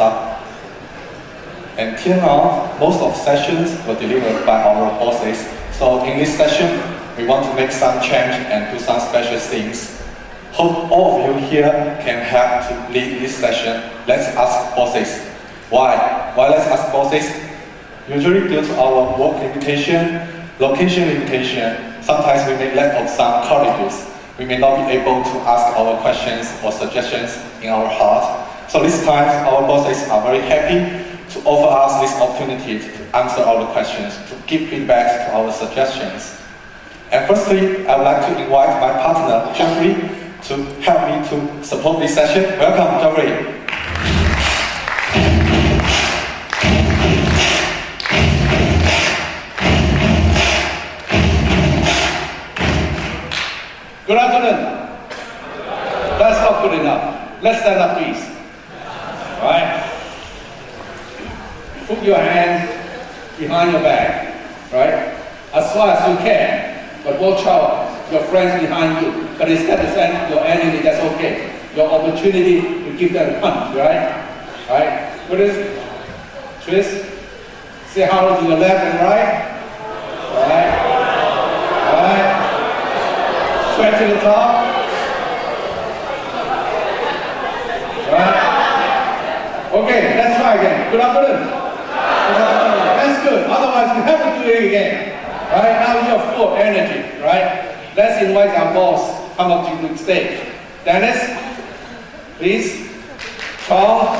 staff. And till now, most of sessions were delivered by our bosses. So in this session, we want to make some change and do some special things. Hope all of you here can help to lead this session. Let's ask bosses. Why? Why let's ask bosses? Usually due to our work limitation, location limitation, sometimes we may lack of some colleagues. We may not be able to ask our questions or suggestions in our heart. So this time, our bosses are very happy to offer us this opportunity to answer our questions, to give feedback to our suggestions. And firstly, I would like to invite my partner, Jeffrey, to help me to support this session. Welcome, Jeffrey. Good afternoon. That's not good enough. Let's stand up, please. All right. Put your hands behind your back, right? As far as you can, but watch out, your friends behind you. But instead of saying your enemy, that's okay. Your opportunity to give them a punch, right? All right. What is it? Twist. Say hello to your left and right. All right. All right. Sweat to the top. All right. Okay, let's try again. Good afternoon. That's good. Otherwise, we have to do it again. Right? Now you're full of energy. Right? Let's invite our boss come up to the stage. Dennis, please. Carl.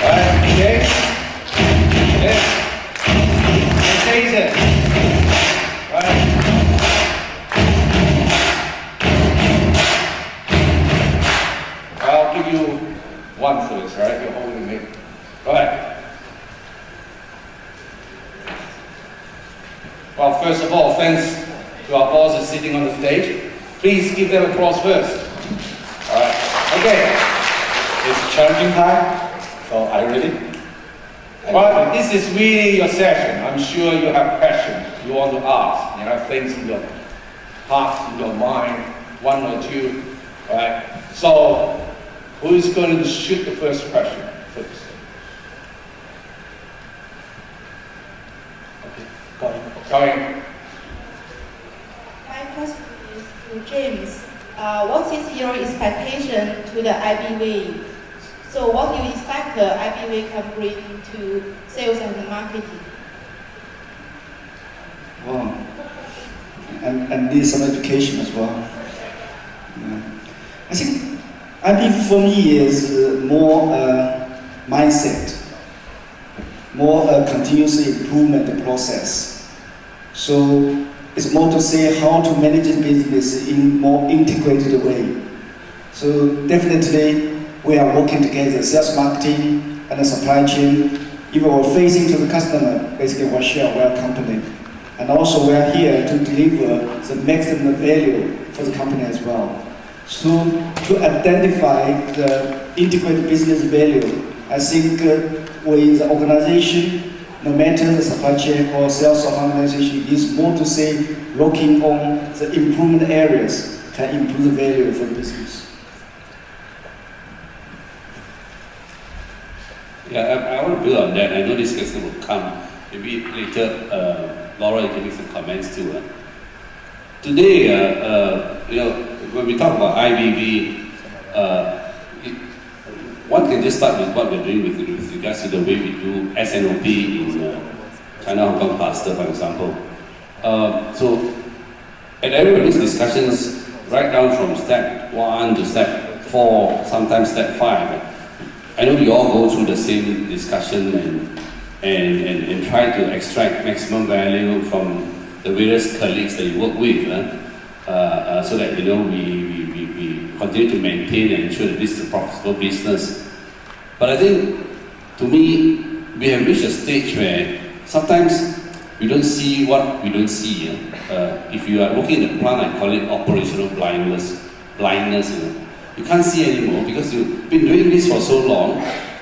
Right? Okay. Okay. And Jason. Right? I'll give you one first. Right? You're holding me. Right. Well, first of all, thanks to our bosses sitting on the stage. Please give them applause first. All right. Okay. It's challenging time, so are you ready? Well, this is really your session. I'm sure you have questions you want to ask. You have things in your heart, in your mind, one or two. All right. So, who is going to shoot the first question first? Going. My question is to James. What is your expectation to the IBV? So what do you expect the IBV can bring to sales and marketing? Wow. And need some education as well. I think IBV for me is more mindset, more continuous improvement process. So it's more to say how to manage the business in more integrated way. So definitely we are working together, sales, marketing, and the supply chain. Even we're facing to the customer, basically we're share our company. And also we are here to deliver the maximum value for the company as well. So to identify the integrated business value, I think with the organization, no matter the supply chain or sales organization, is more to say looking on the improvement areas can improve the value for the business. Yeah, I want to build on that. I know this question will come. Maybe later, Laura, you can make some comments too. Today, when we talk about IBV, one can just start with what we're doing with regards to the way we do SNOP in China, Hong Kong cluster, for example. So, at every of these discussions, right down from step 1 to step 4, sometimes step 5, I know we all go through the same discussion and try to extract maximum value from the various colleagues that you work with, so that we continue to maintain and ensure that this is a profitable business. But I think, to me, we have reached a stage where sometimes we don't see what we don't see. If you are working in the plant, I call it operational blindness. You can't see anymore because you've been doing this for so long,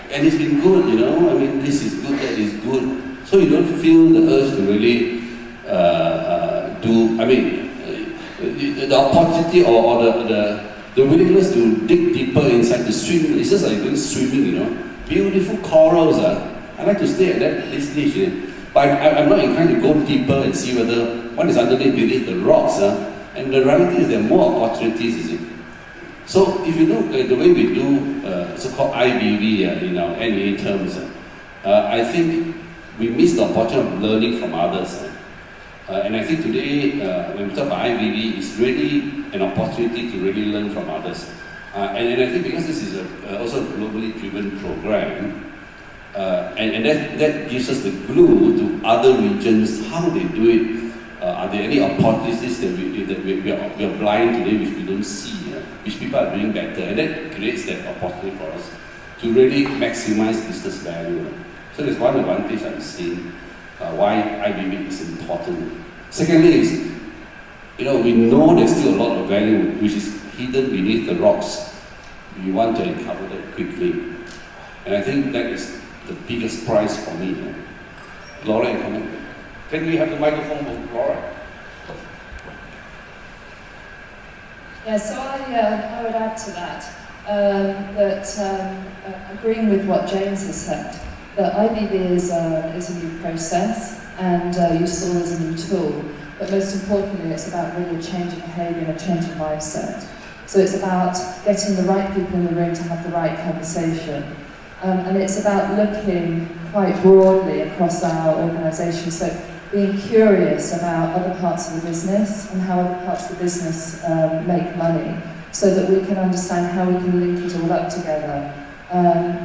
and it's been good, I mean, this is good, that is good. So you don't feel the urge to really the opportunity or the willingness to dig deeper inside, to swim. It's just like going swimming, you know. Beautiful corals. I like to stay at this stage. But I'm not inclined to go deeper and see whether what is underneath beneath the rocks. And the reality is there are more opportunities, you see. So if you look at the way we do so-called IBV in our NEA terms, I think we miss the opportunity of learning from others. And I think today, when we talk about IBV, it's really an opportunity to really learn from others. And I think because this is also a globally driven program, and that gives us the glue to other regions, how they do it. Are there any opportunities that we are blind today which we don't see, which people are doing better? And that creates that opportunity for us to really maximize business value. So there's one advantage I'm seeing why IBV is important. Secondly is, we know there's still a lot of value which is hidden beneath the rocks. We want to uncover that quickly. And I think that is the biggest prize for me. Laura, any comment? Can we have the microphone for Laura? Yeah, so I would add to that, agreeing with what James has said, that IBV is a new process and useful as a new tool, but most importantly it's about really a change of behaviour and a change of mindset. So it's about getting the right people in the room to have the right conversation. And it's about looking quite broadly across our organisation, so being curious about other parts of the business and how other parts of the business make money, so that we can understand how we can link it all up together.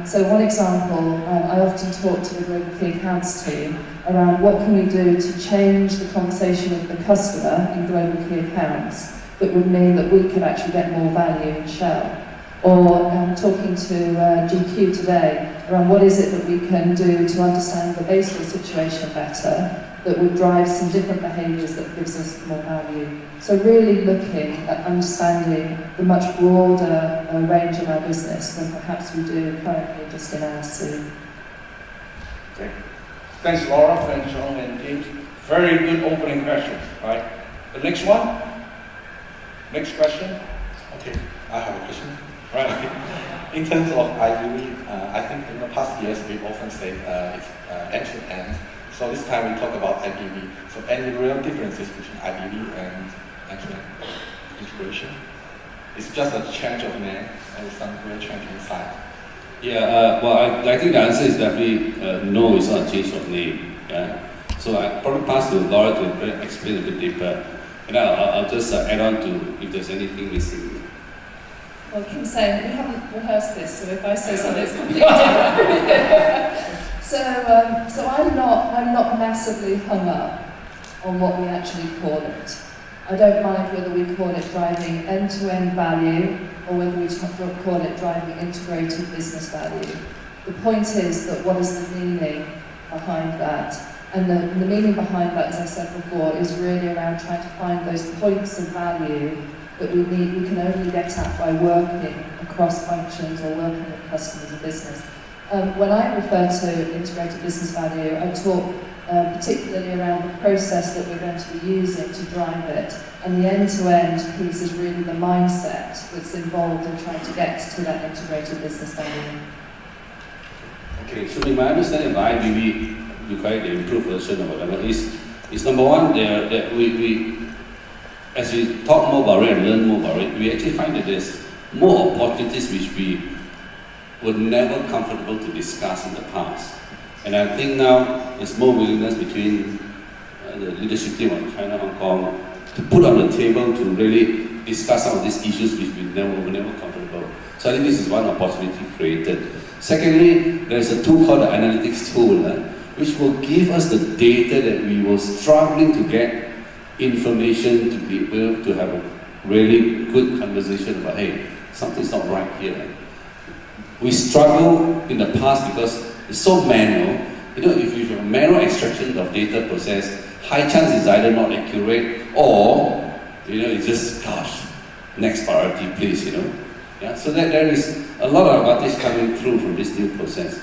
So one example, I often talk to the Global Key Accounts team around what can we do to change the conversation with the customer in Global Key Accounts that would mean that we could actually get more value in Shell. Or talking to GQ today around what is it that we can do to understand the basal situation better that would drive some different behaviours that gives us more value. So really looking at understanding the much broader range of our business than perhaps we do currently just in our scene. Okay. Thanks Laura, thanks John and James. Very good opening questions, right? The next one? Next question? Okay, I have a question. Right. In terms of IBV, I think in the past years we often say it's end-to-end. So this time we talk about IBV. So any real differences between IBV and end-to-end integration? It's just a change of name and some real change inside. Yeah, well, I think the answer is definitely no, it's not a change of name. Yeah? So I probably pass to Laura to explain a bit deeper. And I'll just add on to if there's anything missing. Well, Kim saying we haven't rehearsed this, so if I say something, it's completely different. So I'm not massively hung up on what we actually call it. I don't mind whether we call it driving end-to-end value or whether we call it driving integrated business value. The point is that what is the meaning behind that? And the meaning behind that, as I said before, is really around trying to find those points of value that we can only get at by working across functions or working with customers and business. When I refer to integrated business value, I talk particularly around the process that we're going to be using to drive it. And the end-to-end piece is really the mindset that's involved in trying to get to that integrated business value. Okay, so in my understanding of IBV, you call it the improved version or whatever, is number one, that we as we talk more about it and learn more about it, we actually find that there's more opportunities which we were never comfortable to discuss in the past. And I think now there's more willingness between the leadership team of China, Hong Kong, to put on the table to really discuss some of these issues which we were never comfortable. So I think this is one opportunity created. Secondly, there's a tool called the analytics tool, which will give us the data that we were struggling to get information to be able to have a really good conversation about, hey, something's not right here. We struggle in the past because it's so manual. If you have manual extraction of data process, high chance is either not accurate or, it's just, gosh, next priority, please, Yeah, so that there is a lot of advantage coming through from this new process.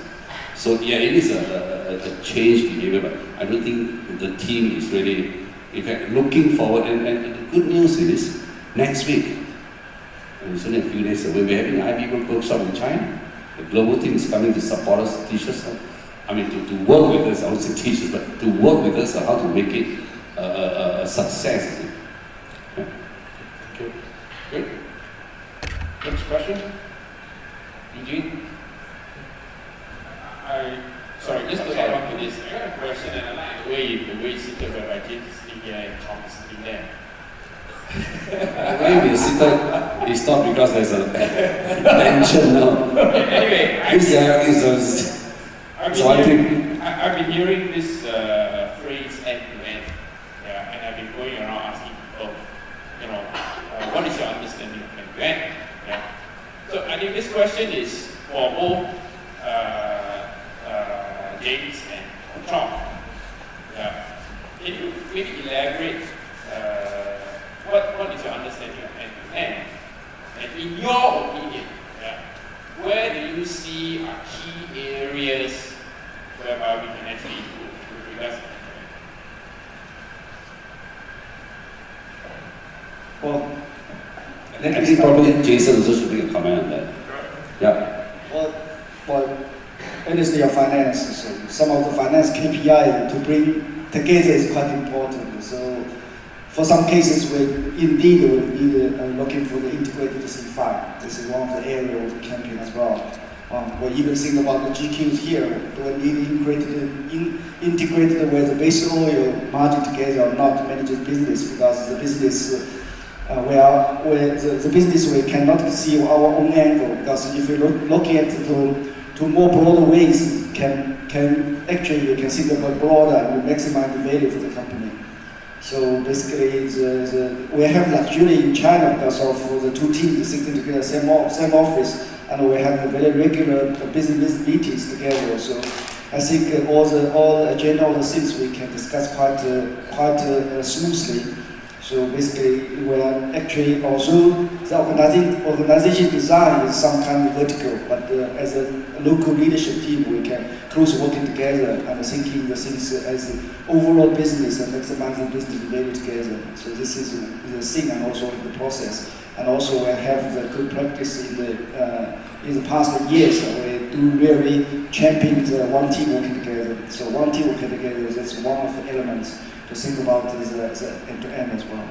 So yeah, it is a changed behavior, but I don't think the team is really, in fact, looking forward. And the good news is, next week, and it's only a few days away. We're having an IBV workshop in China. The global team is coming to support us, teach us, to work with us, I would say teach us, but to work with us on how to make it a success. Yeah. Thank you. Good. Next question? Eugene? Sorry, just to add on to this, I got a question, and I like the way you sit there, whereby James is sitting here and Tom is sitting there. The way we sit there is not because there's a tension, no. Anyway, I've been hearing this phrase end to end, yeah, and I've been going around asking people, what is your understanding of end to end? Yeah. So I think this question is for both James and Tom. Yeah. Can you maybe elaborate what is your understanding of end to end? And in your opinion, yeah, where do you see are key areas whereby we can actually improve with regards to end to end? Well, I think probably Jason also should make a comment on that. Yeah. Well, Ministry of Finance, so some of the finance KPI to bring together is quite important. So for some cases, we indeed will be looking for the integrated C5. This is one of the areas of the campaign as well. We even think about the GQs here. Do we need integrated with the base oil margin together or not to manage the business? Because the business the business we cannot see our own angle. Because if you look at to more broader ways, can actually you can think about broader and maximize the value for the company. So basically, we have luxury in China because of the two teams sitting together, same office, and we have very regular business meetings together. So I think all the agenda, all the things we can discuss quite smoothly. So basically, we are actually also the organization design is some kind of vertical, but as a local leadership team, we can close working together and thinking the things as overall business and maximizing business value together. So this is the thing, and also the process. And also we have the good practice in the past years. We do really champion the one team working together. So one team working together, that's one of the elements to think about the end-to-end as well.